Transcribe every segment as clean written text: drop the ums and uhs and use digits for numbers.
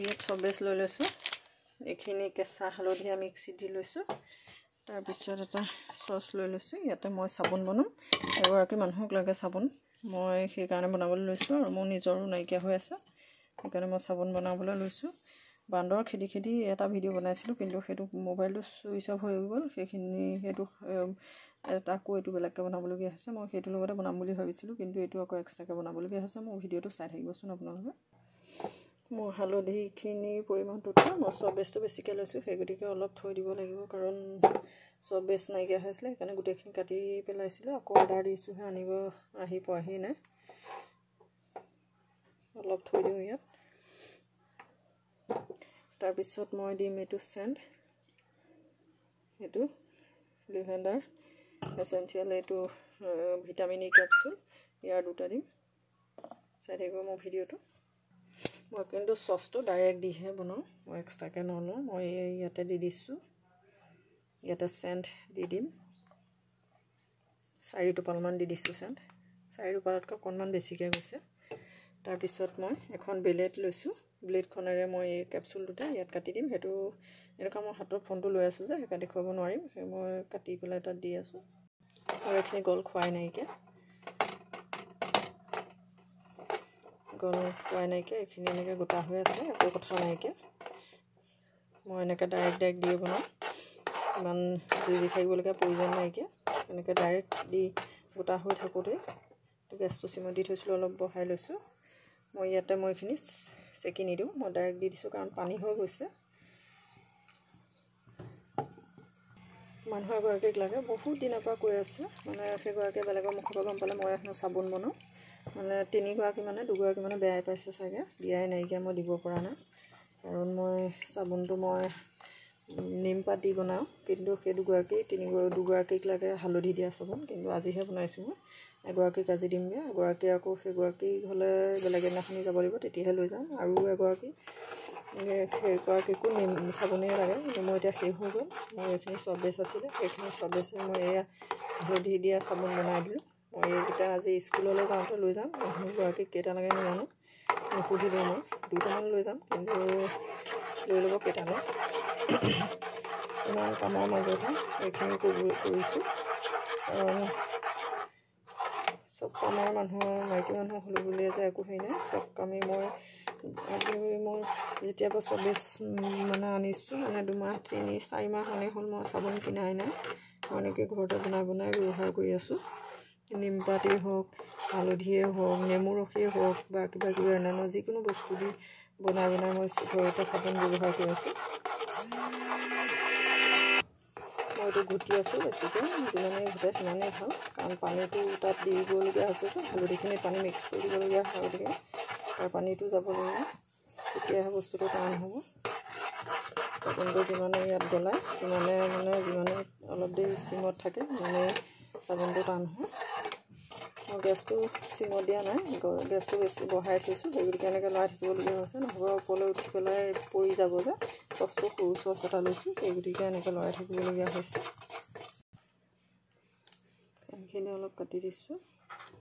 ইয়াত চবেজ লৈ লৈছোঁ। এইখিনি কেঁচা হালধীয়া মিক্সিত দি লৈছোঁ। তাৰপিছত এটা চচ লৈ লৈছোঁ। ইয়াতে মই চাবোন বনাম। এগৰাকী মানুহক লাগে চাবোন, মই সেইকাৰণে বনাবলৈ লৈছোঁ আৰু মোৰ নিজৰো নাইকিয়া হৈ আছে, সেইকাৰণে মই চাবোন বনাবলৈ লৈছোঁ। বান্দৰ খেদি খেদি এটা ভিডিঅ' বনাইছিলোঁ, কিন্তু সেইটো মোবাইলটো চুইচ অফ হৈ গ'ল। সেইটো আকৌ এইটো বেলেগকৈ বনাবলগীয়া হৈছে। মই সেইটোৰ লগতে বনাম বুলি ভাবিছিলোঁ, কিন্তু এইটো আকৌ এক্সট্ৰাকৈ বনাবলগীয়া হৈছে। মোৰ ভিডিঅ'টো চাই থাকিবচোন আপোনালোকে। মোৰ হালধিখিনিৰ পৰিমাণটোতকৈ মই চবেজটো বেছিকৈ লৈছোঁ, সেই গতিকে অলপ থৈ দিব লাগিব, কাৰণ চবেজ নাইকিয়া হৈছিলে, সেইকাৰণে গোটেইখিনি কাটি পেলাইছিলোঁ। আকৌ অৰ্ডাৰ দিছোঁহে, আহি পোৱাহি নাই। অলপ থৈ দিওঁ ইয়াত। তাৰপিছত মই দিম এইটো চেণ্ট, এইটো লিভেণ্ডাৰ এচেঞ্চিয়েল, এইটো ভিটামিন ই কেপচুল, ইয়াৰ 2টা দিম। চাই থাকিব মোৰ ভিডিঅ'টো। মই কিন্তু চচটো ডাইৰেক্ট দিহে বনাওঁ, মই এক্সট্ৰাকৈ নলওঁ। মই ইয়াতে দি দিছোঁ। ইয়াতে চেণ্ট দি দিম, 4 টোপালমান দি দিছোঁ চেণ্ট। 4 টোপালতকৈ অকণমান বেছিকৈ গৈছে। তাৰপিছত মই এখন ব্লেড লৈছোঁ। ব্লেডখনেৰে মই এই কেপচুল 2টা ইয়াত কাটি দিম। সেইটো এনেকুৱা মই হাতৰ ফোনটো লৈ আছোঁ যে সেইকাৰণে দেখুৱাব নোৱাৰিম, সেই মই কাটি পেলাই তাত দি আছোঁ। আৰু এইখিনি গল খোৱাই নাইকিয়া, এইখিনি এনেকৈ গোটা হৈ আছে, একো কথা নাইকিয়া। মই এনেকৈ ডাইৰেক্ট দিয়ে বনাওঁ, ইমান দি থাকিবলগীয়া প্ৰয়োজন নাইকিয়া। এনেকৈ ডাইৰেক্ট দি গোটা হৈ থাকোঁতেই গেছটো চিমত দি থৈছিলোঁ, অলপ বহাই লৈছোঁ। মই এইখিনি চেকি নিদিওঁ, মই ডাইৰেক্ট দি দিছোঁ, কাৰণ পানী হৈ গৈছে। মানুহ এগৰাকীক লাগে, বহুত দিনৰ পৰা কৈ আছে, মানে সেইগৰাকীয়ে বেলেগৰ মুখৰ পৰা গম পালে মই এখন চাবোন বনাওঁ। মানে 2গৰাকী মানে বেয়াই পাইছে চাগে, দিয়াই নাইকিয়া, মই দিব পৰা নাই। কাৰণ মই চাবোনটো মই নিমপাত দি বনাওঁ, কিন্তু সেই দুগৰাকীক লাগে হালধি দিয়া চাবোন। কিন্তু আজিহে বনাইছোঁ মই, এগৰাকীক আজি দিমগৈ। এগৰাকী আকৌ সেইগৰাকী হ'লে বেলেগ এদিনাখনি যাব লাগিব, তেতিয়াহে লৈ যাম। আৰু সেইগৰাকীকো চাবোনেই লাগে, কিন্তু মই এতিয়া শেষ হৈ গ'ল। মোৰ এইখিনি চবেজ আছিলে, সেইখিনি চবেজে মই এয়া হালধি দিয়া চাবোন বনাই দিলোঁ। মই এইকেইটা আজি স্কুললৈ যাওঁতে লৈ যাম। মানুহগৰাকীক কেইটা লাগে নাজানো, নুসুধিলোঁ মই। 2টামান লৈ যাম, কিন্তু লৈ ল'ব কেইটালৈ। ইমান কামৰ মাজতে এইখিনি কৰিছোঁ, কাৰণ চব কামৰ মাইকী মানুহ হ'লোঁ বুলিয়ে যে একো হেৰি নাই। চব কামেই মই যেতিয়াৰ পৰা চবেজ মানে আনিছোঁ, মানে 2 মাহ 3-4 মাহ মানেই হ'ল, মই চাবোন কিনাই নাই। মই এনেকৈ ঘৰতে বনাই ব্যৱহাৰ কৰি আছোঁ। নিমপাতেই হওক, হালধিয়ে হওক, নেমু ৰসেই হওক, বা কিবা অন্যান্য যিকোনো বস্তু দি বনাই মই ঘৰতে চাবোন ব্যৱহাৰ কৰি আছোঁ। মই এইটো ঘুটি আছোঁ বেছিকৈ, যিমানেই ঘূটে সিমানেই ভাল, কাৰণ পানীটো তাত দিবলগীয়া হৈছে যে, হালধিখিনি পানী মিক্স কৰি দিবলগীয়া হয়, গতিকে তাৰ পানীটো যাব লাগিব, তেতিয়াহে বস্তুটো টান হ'ব। চাবোনটো যিমানে ইয়াত গলায়, যিমানে অলপ দেৰি চিমত থাকে, সিমানেই চাবোনটো টান হয়। মই গেছটো চিমত দিয়া নাই, গেছটো বেছি বঢ়াই থৈছোঁ, সেই গতিকে এনেকৈ লৰাই থাকিবলগীয়া হৈছে, নহ'লে ওপৰলৈ উঠি পেলাই পৰি যাব যে। চচটো সৰু চচ এটা লৈছোঁ, সেই গতিকে এনেকৈ লৰাই থাকিবলগীয়া হৈছে। ফেনখিনি অলপ কাটি দিছোঁ,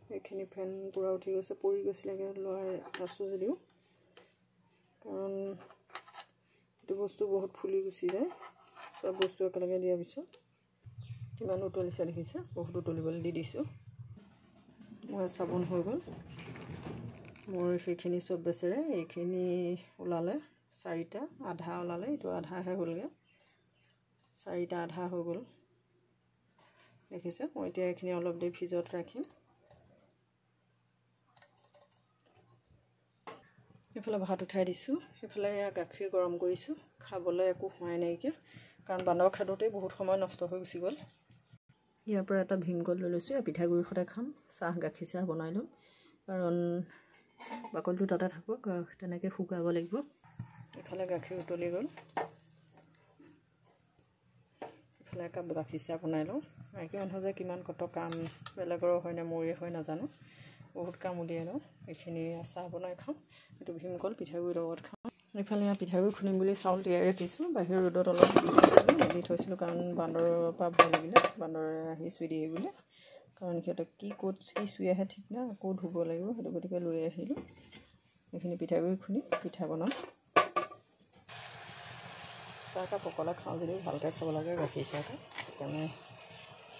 সেইখিনি ফেন পূৰা উঠি গৈছে, পৰি গৈছিলেগৈ, লৰাই আছোঁ যদিও, কাৰণ এইটো বস্তু বহুত ফুলি গুচি যায়। চব বস্তু একেলগে দিয়াৰ পিছত কিমান উতলিছে দেখিছে, বহুত উতলিবলৈ দি দিছোঁ। মই চাবোন হৈ গ'ল মোৰ সেইখিনি চবেজেৰে। এইখিনি ওলালে 4টা, আধা ওলালে, এইটো আধাহে হ'লগৈ, 4টা আধা হৈ গ'ল দেখিছে। মই এতিয়া এইখিনি অলপ দেৰি ফ্ৰিজত ৰাখিম। এইফালে ভাত উঠাই দিছোঁ, সেইফালে গাখীৰ গৰম কৰিছোঁ, খাবলৈ একো হোৱাই নাইকিয়া, কাৰণ বান্দৰ খাদোঁতেই বহুত সময় নষ্ট হৈ গুচি গ'ল। ইয়াৰ পৰা এটা ভীমকল লৈ লৈছোঁ, পিঠাগুড়িৰ সৈতে খাম, গাখীৰ চাহ বনাই ল'ম, কাৰণ বাকলিটো তাতে থাকক, তেনেকৈ শুকাব লাগিব। এইফালে গাখীৰ উতলি গ'ল, এইফালে একাপ গাখীৰ চাহ বনাই লওঁ। মাইকী মানুহ যে কিমান কত কাম, বেলেগৰো হয় নে মোৰে হয় নাজানো, বহুত কাম উলিয়াই লওঁ। এইখিনি চাহ বনাই খাওঁ, এইটো ভীমকল পিঠাগুড়িৰ লগত খাওঁ। এইফালে পিঠাগুড়ি খুন্দিম বুলি চাউল তিয়াই ৰাখিছোঁ, বাহিৰ ৰ'দত অলপ দি থৈছিলোঁ, কাৰণ বান্দৰৰ পৰা ভয় লাগিলে, বান্দৰে আহি চুই দিয়ে বুলি, কাৰণ সিহঁতক কি চুই আহে ঠিক নাই, আকৌ ধুব লাগিব, সেইটো গতিকে লৈ আহিলোঁ। এইখিনি পিঠাগুড়ি খুন্দি পিঠা বনাম। চাহকাপ অকলে খাওঁ যদিও ভালকৈ খাব লাগে গাখীৰ চাহকাপ সেইকাৰণে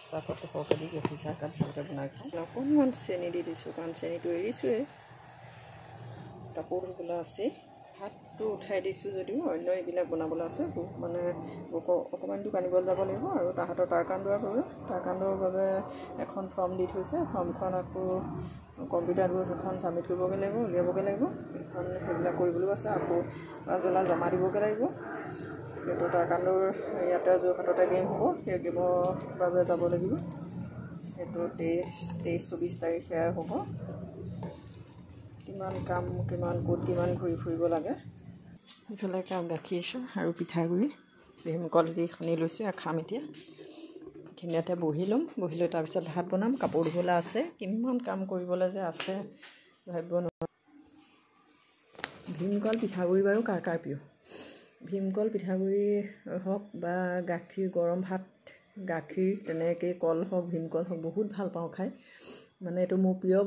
চাহপাতটো সৰহকৈ দি গাখীৰ চাহকাপ ভালকৈ বনাই খাওঁ অকণমান চেনি দি দিছোঁ কাৰণ চেনিটো এৰিছোঁৱেই কাপোৰ ধুবলৈ আছেই ভাতটো উঠাই দিছোঁ যদিও অন্য এইবিলাক বনাবলৈ আছে মানে অকণমান দোকান আনিবলৈ যাব লাগিব আৰু তাহাঁতৰ টাৰকাণ্ডোৱা কৰোঁ টাৰকাণ্ডোৰ বাবে এখন ফৰ্ম দি থৈছে ফৰ্মখন আকৌ কম্পিউটাৰত গৈ সেইখন ছাবমিট কৰিবগৈ লাগিব উলিয়াবগৈ লাগিব সেইখন সেইবিলাক কৰিবলৈও আছে আকৌ পাছবেলা জমা দিবগৈ লাগিব সেইটো টাৰকাণ্ডোৰ ইয়াতে যোৰহাটতে গেম হ'ব সেই গেমৰ বাবে যাব লাগিব সেইটো 23-24 তাৰিখে হ'ব কিমান কাম কিমান ক'ত কিমান ঘূৰি ফুৰিব লাগে ইফালে গাখীৰ চাহ আৰু পিঠাগুড়ি ভীমকল দি সানি লৈছোঁ আৰু খাম এতিয়া এইখিনিতে বহি ল'ম বহি লৈ তাৰপিছত ভাত বনাম কাপোৰ ধুবলৈ আছে কিমান কাম কৰিবলৈ যে আছে ভাবিব নোৱাৰোঁ ভীমকল পিঠাগুড়ি বাৰু কাৰ কাৰ প্ৰিয় ভীমকল পিঠাগুড়ি হওক বা গাখীৰ গৰম ভাত গাখীৰ তেনেকৈ কল হওক ভীমকল হওক বহুত ভাল পাওঁ খাই মানে এইটো মোৰ প্ৰিয়